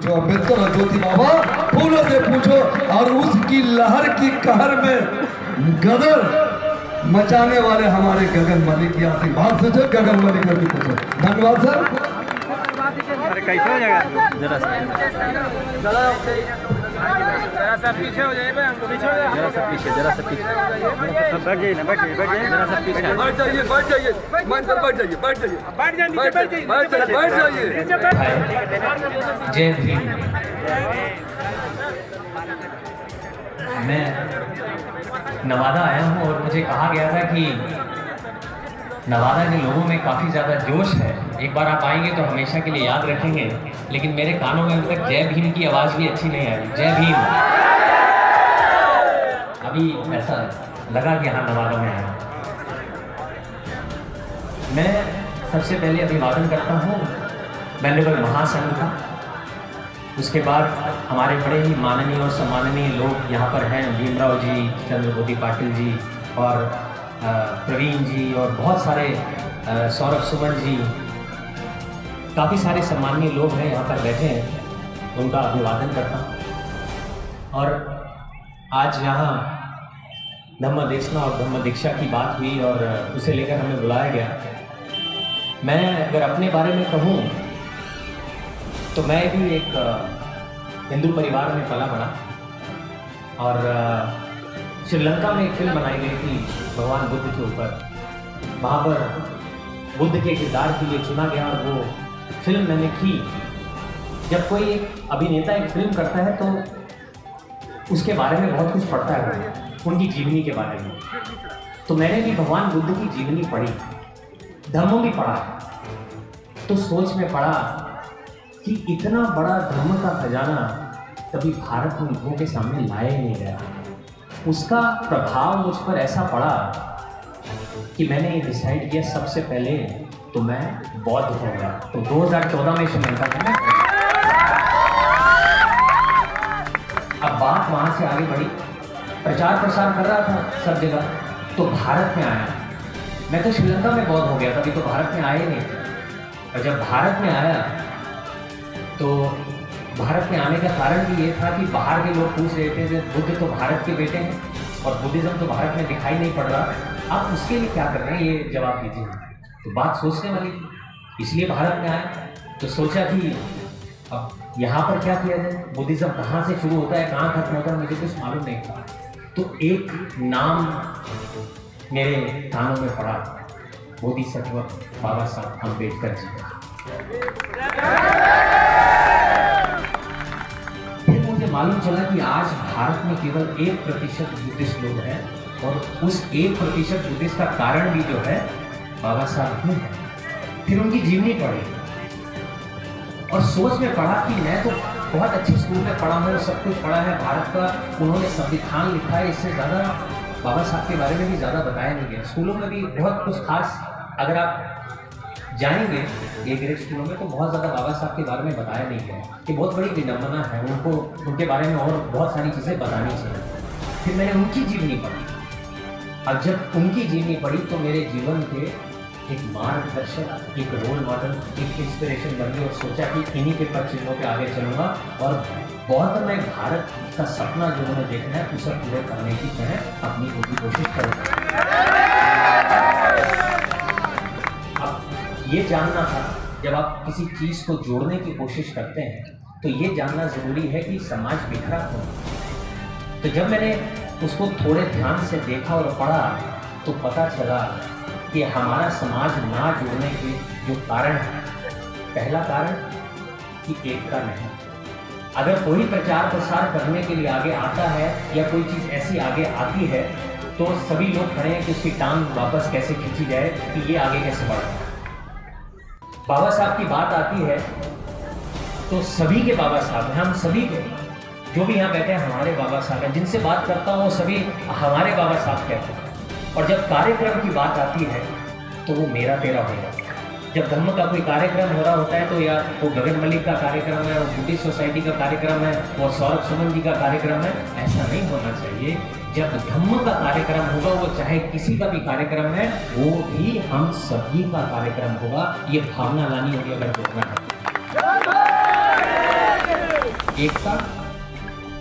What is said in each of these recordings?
जो अम्बेडकर और ज्योति बाबा फूलों से पूछो, और उसकी लहर की कहर में गदर मचाने वाले हमारे गगन मलिक की आशीर्वाद से जो गगन मलिक को भी पूछो। धन्यवाद सर। अरे कैसे हो जाएगा? जरा सा पीछे हो जाइए, हमको पीछे हो जाइए, जरा सा पीछे बैठ जाइए ना, बैठ जाइए, जरा सा पीछे बैठ जाइए, बैठ जाइए, मंच पर बैठ जाइए, बैठ जाइए, बैठ जाइए। जय भीम। मैं नवादा आया हूँ और मुझे कहा गया था कि नवादा के लोगों में काफ़ी ज़्यादा जोश है, एक बार आप आएंगे तो हमेशा के लिए याद रखेंगे। लेकिन मेरे कानों में अभी तक जय भीम की आवाज़ भी अच्छी नहीं आई। जय भीम। अभी ऐसा लगा कि हाँ नवादा में आया। मैं सबसे पहले अभिवादन करता हूँ वैल्यूएबल महासंघ का। उसके बाद हमारे बड़े ही माननीय और सम्माननीय लोग यहाँ पर हैं, भीमराव जी, चंद्रबोधी पाटिल जी और प्रवीण जी और बहुत सारे सौरभ सुमन जी, काफ़ी सारे सम्माननीय लोग हैं यहाँ पर बैठे हैं, उनका अभिवादन करता हूँ। और आज यहाँ धम्म देशना और धम्म दीक्षा की बात हुई और उसे लेकर हमें बुलाया गया। मैं अगर अपने बारे में कहूँ तो मैं भी एक हिंदू परिवार में पला बड़ा और श्रीलंका में एक फिल्म बनाई गई थी भगवान बुद्ध के ऊपर। वहाँ पर बुद्ध के किरदार के लिए चुना गया और वो फिल्म मैंने की। जब कोई एक अभिनेता एक फिल्म करता है तो उसके बारे में बहुत कुछ पढ़ता है, उनकी जीवनी के बारे में। तो मैंने भी भगवान बुद्ध की जीवनी पढ़ी, धर्मों भी पढ़ा, तो सोच में पढ़ा कि इतना बड़ा धर्म का खजाना कभी भारत में लोगों के सामने लाया ही नहीं गया। उसका प्रभाव मुझ पर ऐसा पड़ा कि मैंने ये डिसाइड किया सबसे पहले तो मैं बौद्ध हो गया। तो 2014 में श्रीलंका में अब बात वहाँ से आगे बढ़ी, प्रचार प्रसार कर रहा था सब जगह, तो भारत में आया। मैं तो श्रीलंका में बौद्ध हो गया, कभी तो भारत में आया ही नहीं। और जब भारत में आया तो भारत में आने का कारण भी ये था कि बाहर के लोग पूछ रहे थे कि बुद्ध तो भारत के बेटे हैं और बुद्धिज्म तो भारत में दिखाई नहीं पड़ रहा, आप उसके लिए क्या कर रहे हैं, ये जवाब दीजिए। तो बात सोचने वाली थी, इसलिए भारत में आया। तो सोचा कि अब यहाँ पर क्या किया जाए, बुद्धिज्म कहाँ से शुरू होता है, कहाँ खत्म होता है, मुझे कुछ मालूम नहीं था। तो एक नाम मेरे कानों में पड़ा, बोधिसत्व बाबा साहब अम्बेडकर जी का। फिर मुझे मालूम चला कि आज भारत में केवल 1% बुद्धिस्ट लोग हैं और उस 1% बुद्धिस्ट का कारण भी जो है बाबा साहब ही है। फिर उनकी जीवनी पढ़ी और सोच में पढ़ा कि मैं तो बहुत अच्छे स्कूल में पढ़ा हूँ, सब कुछ पढ़ा है भारत का, उन्होंने संविधान लिखा है, इससे ज़्यादा बाबा साहब के बारे में भी ज़्यादा बताया नहीं गया। स्कूलों में भी बहुत कुछ खास, अगर आप जाएंगे ये ग्रेड स्कूलों में तो बहुत ज़्यादा बाबा साहब के बारे में बताया नहीं गया। ये बहुत बड़ी विडम्बना है, उनको उनके बारे में और बहुत सारी चीज़ें बतानी चाहिए। फिर मैंने उनकी जीवनी पढ़ी और जब उनकी जीवनी पढ़ी तो मेरे जीवन के एक मार्गदर्शक, एक रोल मॉडल, एक इंस्पिरेशन बन गई और सोचा कि इन्हीं के पद चिन्हों पे आगे चलूँगा और बौद्ध में भारत का सपना जो उन्होंने देखना है उसे पूरे करने की मैं अपनी पूरी कोशिश करूँगा। अब ये जानना था, जब आप किसी चीज़ को जोड़ने की कोशिश करते हैं तो ये जानना ज़रूरी है कि समाज बिखरा हो। तो जब मैंने उसको थोड़े ध्यान से देखा और पढ़ा तो पता चला कि हमारा समाज ना जुड़ने के जो कारण है, पहला कारण कि एकता नहीं। अगर कोई प्रचार प्रसार करने के लिए आगे आता है या कोई चीज़ ऐसी आगे आती है तो सभी लोग खड़े हैं कि उसकी टांग वापस कैसे खींची जाए, कि ये आगे कैसे बढ़े। बाबा साहब की बात आती है तो सभी के बाबा साहब हैं, हम सभी के जो भी यहाँ बैठे हैं हमारे बाबा साहब हैं, जिनसे बात करता हूँ वो सभी हमारे बाबा साहब कहते हैं। और जब कार्यक्रम की बात आती है तो वो मेरा तेरा होगा। जब धम्म का कोई कार्यक्रम हो रहा होता है तो या वो गगन मलिक का कार्यक्रम है, वो बुद्धिस्ट सोसाइटी का कार्यक्रम है, वो सौरभ सुमन जी का कार्यक्रम है, ऐसा नहीं होना चाहिए। जब धम्म का कार्यक्रम होगा, वो चाहे किसी का भी कार्यक्रम है, वो भी हम सभी का कार्यक्रम होगा। ये भावना लानी होगी अगर बोलना है। एकता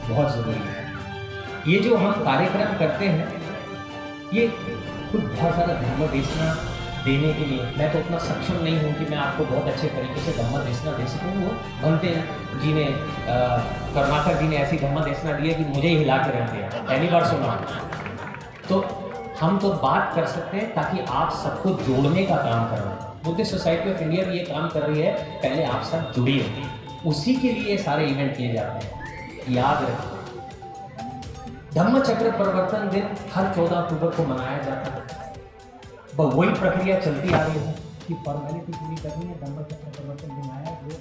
बहुत जरूरी है। ये जो हम कार्यक्रम करते हैं, ये कुछ बहुत सारा धर्म देशना देने के लिए, मैं तो उतना सक्षम नहीं हूँ कि मैं आपको बहुत अच्छे तरीके से धर्म देशना दे सकूँ। वो बनते हैं जी ने करुणाकर जी ने ऐसी धर्म देशना दी है कि मुझे ही हिला के रख दिया, पहली बार सुना। तो हम तो बात कर सकते हैं ताकि आप सबको जोड़ने का काम कर रहे हैं। बुद्धिस्ट सोसाइटी ऑफ इंडिया भी ये काम कर रही है, पहले आप सब जुड़िए, उसी के लिए सारे इवेंट किए जाते हैं। याद रखिए, धम्म चक्र परिवर्तन दिन हर 14 अक्टूबर को मनाया जाता है। वही प्रक्रिया चलती आ रही है कि फॉर्मेलिटी पूरी करनी है। धम्म चक्र परिवर्तन दिन आया जो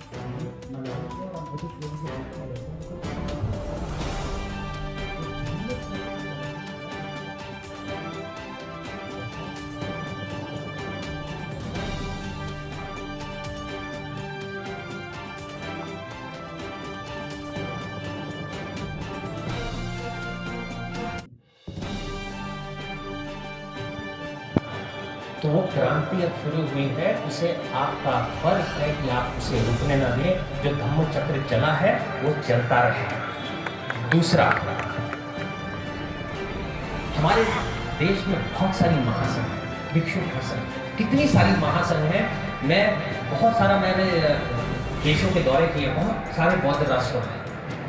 मनाया है और बुद्धिस्ट लोगों को तो वो क्रांति अब शुरू हुई है, उसे आपका फर्ज है कि आप उसे रुकने न दें। जो धम्म चक्र चला है वो चलता रहे। दूसरा, हमारे देश में बहुत सारी महासंघ है, भिक्षु महासंघ, कितनी सारी महासंघ है। मैंने देशों के दौरे किए, बहुत सारे बौद्ध राष्ट्रों में,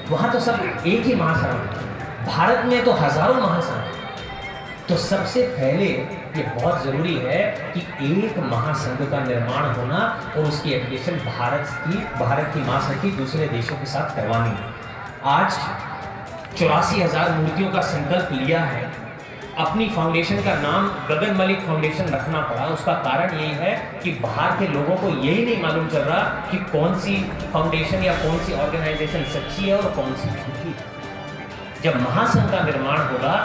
वहाँ तो सब एक ही महासंघ है। भारत में तो हजारों महासंघ है। तो सबसे पहले ये बहुत जरूरी है कि एक महासंघ का निर्माण होना और उसकी एप्लीकेशन भारत की महासंघ की दूसरे देशों के साथ करवानी है। आज 84,000 मूर्तियों का संकल्प लिया है। अपनी फाउंडेशन का नाम गगन मलिक फाउंडेशन रखना पड़ा। उसका कारण यही है कि बाहर के लोगों को यही नहीं मालूम चल रहा कि कौन सी फाउंडेशन या कौन सी ऑर्गेनाइजेशन सच्ची है और कौन सी झूठी है। जब महासंघ का निर्माण होगा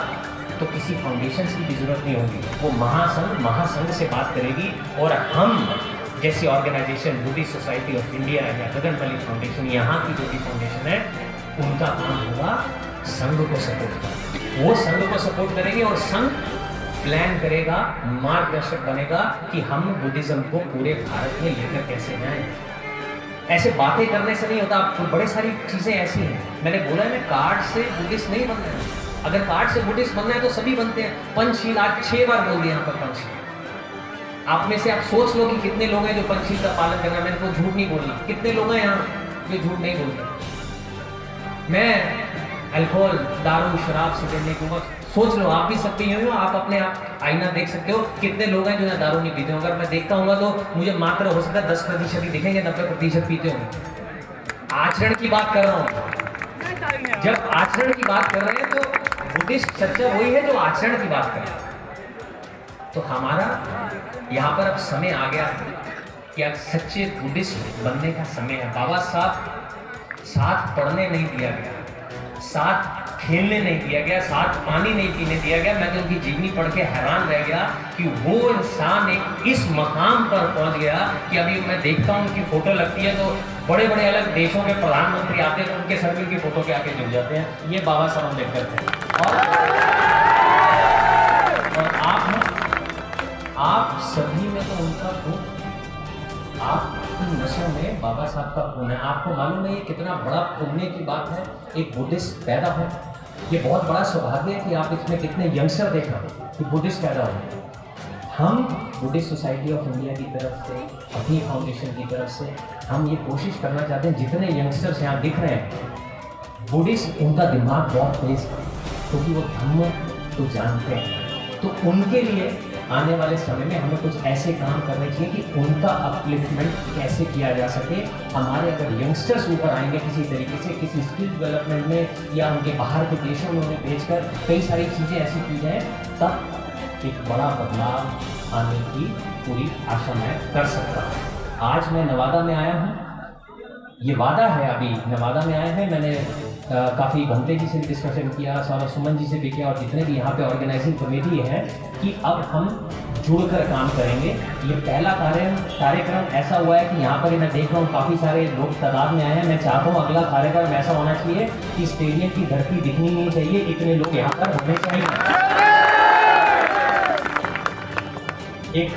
तो किसी फाउंडेशन की भी जरूरत नहीं होगी। वो महासंघ से बात करेगी और हम जैसी organisation Buddhist Society of India या गगन मलिक फाउंडेशन, यहाँ की जो भी फाउंडेशन है, उनका काम होगा संघ को सपोर्ट करना। वो संघ को सपोर्ट करेंगे और संघ प्लान करेगा, मार्गदर्शक बनेगा कि हम बुद्धिज्म को पूरे भारत में लेकर कैसे जाएं। ऐसे बातें करने से नहीं होता। आपको बड़े सारी चीजें ऐसी हैं। मैंने बोला है, कार्ड से बुद्धिस्ट नहीं बनना है। अगर कार्ड से बुद्धिस्ट बनना है तो सभी बनते हैं। पंचशील आज 6 बार बोल दिया यहाँ पर पंचशील। आप में से आप सोच लो कि कितने लोग हैं जो पंचशील का पालन करना। मैंने को झूठ नहीं बोलना। कितने लोग हैं यहाँ जो झूठ नहीं बोलते। मैं अल्कोहल, दारू, शराब से नहीं कहूँगा। सोच लो, आप भी सकते ही हो। आप अपने आप आईना देख सकते हो। कितने लोग हैं जो यहाँ दारू नहीं पीते हो। अगर मैं देखता हूँ तो मुझे मात्र हो सकता है 10% ही दिखेंगे, 90% पीते होंगे। आचरण की बात कर रहा हूँ। जब आचरण की बात कर रहे हैं तो बुद्धिस्ट सच्चा वही है जो आचरण की बात कर रहा है। तो हमारा यहाँ पर अब समय आ गया है कि अब सच्चे बुद्धिस्ट बनने का समय है। बाबा साहब साथ पढ़ने नहीं दिया गया, साथ खेलने नहीं दिया गया, साथ पानी नहीं पीने दिया गया। मैं तो उनकी जीवनी पढ़ के हैरान रह गया कि वो इंसान एक इस मकाम पर पहुंच गया कि अभी मैं देखता हूँ उनकी फोटो लगती है तो बड़े बड़े अलग देशों के प्रधानमंत्री आते हैं तो उनके सर की फोटो के आके जुड़ जाते हैं। ये बाबा साहब अम्बेडकर थे। और आप सभी में तो उनका खून, आपकी नसों में बाबा साहब का खून है। आपको मालूम है ये कितना बड़ा पुण्य की बात है एक बुद्धिस्ट पैदा हो। ये बहुत बड़ा सौभाग्य है कि आप इसमें कितने यंगस्टर देखा कि बुद्धिस्ट पैदा हो। हम बुद्धिस्ट सोसाइटी ऑफ इंडिया की तरफ से, अपनी फाउंडेशन की तरफ से हम ये कोशिश करना चाहते हैं, जितने यंगस्टर्स यहाँ दिख रहे हैं बुद्धिस्ट, उनका दिमाग बहुत तेज है क्योंकि वो धम्म को जानते हैं। तो उनके लिए आने वाले समय में हमें कुछ ऐसे काम करने चाहिए कि उनका अपलिफ्टमेंट कैसे किया जा सके। हमारे अगर यंगस्टर्स ऊपर आएंगे किसी तरीके से, किसी स्किल डेवलपमेंट में या उनके बाहर के देशों में उन्हें भेजकर कई सारी चीज़ें ऐसी की जाए, तब एक बड़ा बदलाव आने की पूरी आशा मैं कर सकता हूँ। आज मैं नवादा में आया हूँ। ये वादा है, अभी नवादा में आए हैं। मैंने काफ़ी घंटे जी से भी डिस्कशन किया, सारा सुमन जी से भी किया और जितने भी यहाँ पे ऑर्गेनाइजिंग कमेटी है कि अब हम जुड़कर काम करेंगे। ये पहला कार्यक्रम ऐसा हुआ है कि यहाँ पर मैं देख रहा हूँ काफ़ी सारे लोग तादाद में आए हैं। मैं चाहता हूँ अगला कार्यक्रम ऐसा होना चाहिए कि स्टेडियम की धरती दिखनी नहीं चाहिए, इतने लोग यहाँ पर होने चाहिए। एक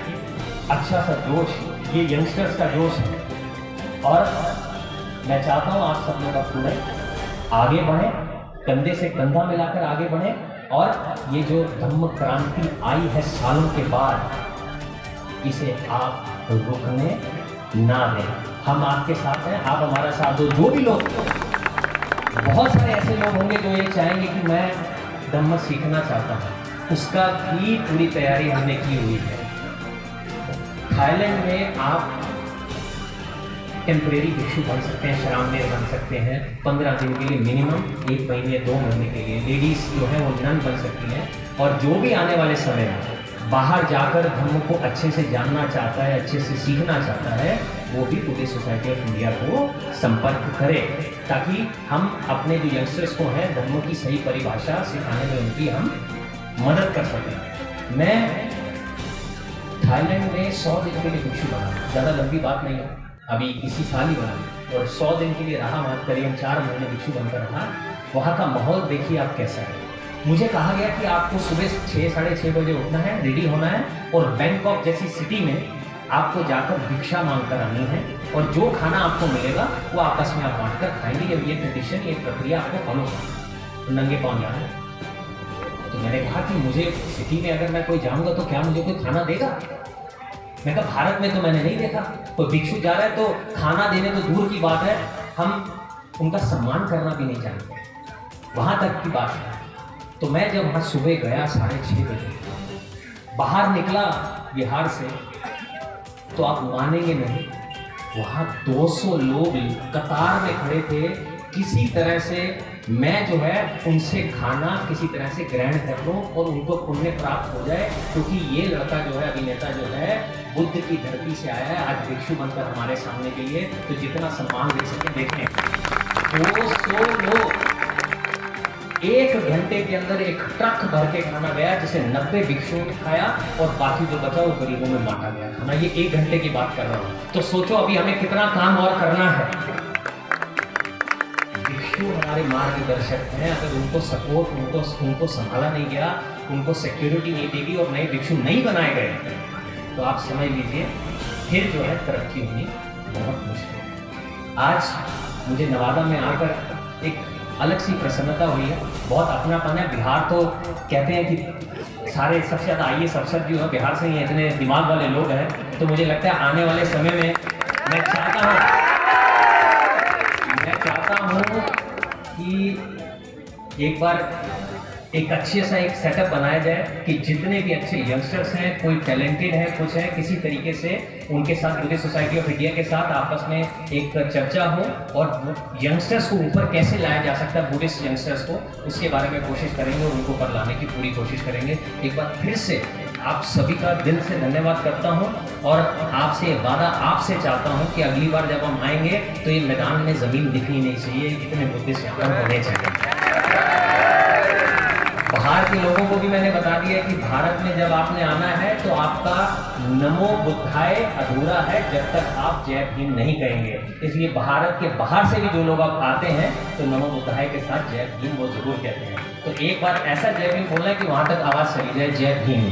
अच्छा सा जोश, ये यंगस्टर्स का जोश है और मैं चाहता हूँ आप सब लोग अपने आगे बढ़े, कंधे से कंधा मिलाकर आगे बढ़े और ये जो धम्म क्रांति आई है सालों के बाद, इसे आप रुकने ना दें। हम आपके साथ हैं, आप हमारा साथ दो। जो भी लोग, बहुत सारे ऐसे लोग होंगे जो ये चाहेंगे कि मैं धम्म सीखना चाहता हूँ, उसका भी पूरी तैयारी हमने की हुई है। थाईलैंड में आप टेम्परेरी भिक्षु बन सकते हैं, शराबमेर बन सकते हैं 15 दिन के लिए मिनिमम, 1 महीने 2 महीने के लिए। लेडीज जो है वो नन बन सकती हैं। और जो भी आने वाले समय में बाहर जाकर धर्म को अच्छे से जानना चाहता है, अच्छे से सीखना चाहता है, वो भी बुद्धिस्ट सोसाइटी ऑफ इंडिया को संपर्क करे, ताकि हम अपने जो यंगस्टर्स को हैं धर्म की सही परिभाषा सिखाने में उनकी हम मदद कर सकें। मैं थाईलैंड में 100 दिन के लिए भिक्षु बना, ज़्यादा लंबी बात नहीं है, अभी इसी साल ही बना, और 100 दिन के लिए रहा, मैं करीब 4 महीने भिक्षु बनकर रहा। वहाँ का माहौल देखिए आप कैसा है। मुझे कहा गया कि आपको सुबह 6 साढ़े 6 बजे उठना है, रेडी होना है, और बैंकॉक जैसी सिटी में आपको जाकर भिक्षा मांग कर आनी है, और जो खाना आपको मिलेगा वो आपस में आप बांट कर खाएंगे। जब ये ट्रेडिशन, ये प्रक्रिया आपको फॉलो करना, तो नंगे पाँव जाना है। तो मैंने कहा कि मुझे सिटी में अगर मैं कोई जाऊँगा तो क्या मुझे कोई खाना देगा? मैं कहा भारत में तो मैंने नहीं देखा, कोई भिक्षु जा रहा है तो खाना देने तो दूर की बात है, हम उनका सम्मान करना भी नहीं जानते, वहाँ तक की बात है। तो मैं जब वहाँ सुबह गया 6:30 बजे, बाहर निकला बिहार से, तो आप मानेंगे नहीं, वहाँ 200 लोग कतार में खड़े थे। किसी तरह से मैं जो है उनसे खाना किसी तरह से ग्रहण कर लूँ और उनको पुण्य प्राप्त हो जाए, क्योंकि ये लड़का जो है, अभिनेता जो है, बुद्ध की धरती से आया है, आज भिक्षु बनकर हमारे सामने के लिए, तो जितना सम्मान दे सके देखें। 200 लोग, 1 घंटे के अंदर एक ट्रक भर के खाना गया, जिसे 90 भिक्षुओं ने खाया और बाकी जो बचा वो गरीबों में बांटा गया खाना। ये 1 घंटे की बात कर रहा हूँ। तो सोचो अभी हमें कितना काम और करना है। भिक्षु हमारे मार्गदर्शक हैं, अगर उनको सपोर्ट, उनको संभाला नहीं गया, उनको सिक्योरिटी नहीं देगी और नए भिक्षु नहीं बनाए गए, तो आप समझ लीजिए फिर जो है तरक्की होनी बहुत मुश्किल है। आज मुझे नवादा में आकर एक अलग सी प्रसन्नता हुई है, बहुत अपनापन है। बिहार तो कहते हैं कि सारे सबसे ज़्यादा IAS अफसर जो है बिहार से ही इतने दिमाग वाले लोग हैं, तो मुझे लगता है आने वाले समय में मैं चाहता हूँ कि एक बार एक अच्छे सा एक सेटअप बनाया जाए कि जितने भी अच्छे यंगस्टर्स हैं, कोई टैलेंटेड है, कुछ है, किसी तरीके से उनके साथ बुद्धिस्ट सोसाइटी ऑफ इंडिया के साथ आपस में एक चर्चा हो और यंगस्टर्स को ऊपर कैसे लाया जा सकता है, बुद्धिस्ट यंगस्टर्स को, उसके बारे में कोशिश करेंगे और उनको ऊपर लाने की पूरी कोशिश करेंगे। एक बार फिर से आप सभी का दिल से धन्यवाद करता हूं और आपसे वादा आपसे चाहता हूं कि अगली बार जब हम आएंगे तो ये मैदान में ज़मीन दिखनी नहीं चाहिए, इतने बुद्धिस्ट यहाँ पर होने चाहिए। बाहर के लोगों को भी मैंने बता दिया कि भारत में जब आपने आना है तो आपका नमो बुद्धाय अधूरा है जब तक आप जय भीम नहीं कहेंगे। इसलिए भारत के बाहर से भी जो लोग आप आते हैं तो नमो बुद्धाय के साथ जय भीम वो जरूर कहते हैं। तो एक बार ऐसा जय भीम बोलना है कि वहां तक आवाज चली जाए, जय भीम।